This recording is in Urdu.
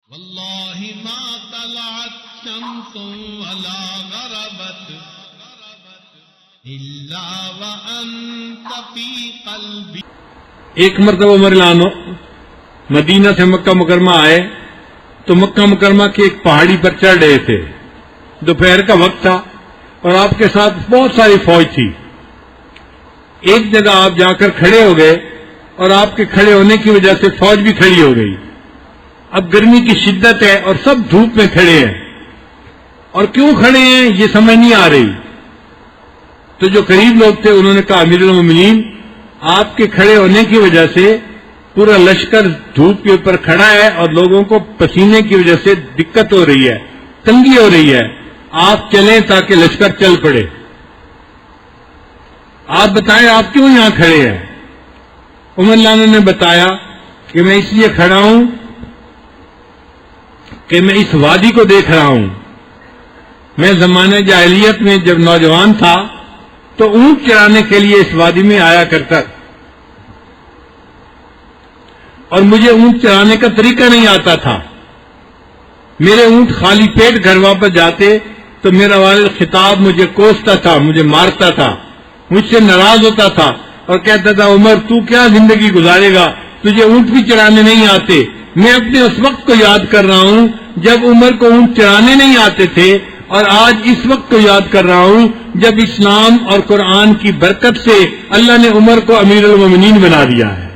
واللہ ما طلعت شمس ولا غربت الا وانت فی قلبی. ایک مرتبہ عمر لانو مدینہ سے مکہ مکرمہ آئے تو مکہ مکرمہ کی ایک پہاڑی پر چڑھ رہے تھے. دوپہر کا وقت تھا اور آپ کے ساتھ بہت ساری فوج تھی. ایک جگہ آپ جا کر کھڑے ہو گئے اور آپ کے کھڑے ہونے کی وجہ سے فوج بھی کھڑی ہو گئی. اب گرمی کی شدت ہے اور سب دھوپ میں کھڑے ہیں اور کیوں کھڑے ہیں یہ سمجھ نہیں آ رہی. تو جو قریب لوگ تھے انہوں نے کہا امیر المومنین آپ کے کھڑے ہونے کی وجہ سے پورا لشکر دھوپ کے اوپر کھڑا ہے اور لوگوں کو پسینے کی وجہ سے دقت ہو رہی ہے، تنگی ہو رہی ہے، آپ چلیں تاکہ لشکر چل پڑے. آپ بتائیں آپ کیوں یہاں کھڑے ہیں؟ عمر لانا نے بتایا کہ میں اس لیے کھڑا ہوں کہ میں اس وادی کو دیکھ رہا ہوں. میں زمانہ جاہلیت میں جب نوجوان تھا تو اونٹ چرانے کے لیے اس وادی میں آیا کرتا اور مجھے اونٹ چرانے کا طریقہ نہیں آتا تھا. میرے اونٹ خالی پیٹ گھر واپس جاتے تو میرا والد خطاب مجھے کوستا تھا، مجھے مارتا تھا، مجھ سے ناراض ہوتا تھا اور کہتا تھا عمر تو کیا زندگی گزارے گا، تجھے اونٹ بھی چرانے نہیں آتے. میں اپنے اس وقت کو یاد کر رہا ہوں جب عمر کو اونٹ چرانے نہیں آتے تھے اور آج اس وقت کو یاد کر رہا ہوں جب اسلام اور قرآن کی برکت سے اللہ نے عمر کو امیر المومنین بنا دیا ہے.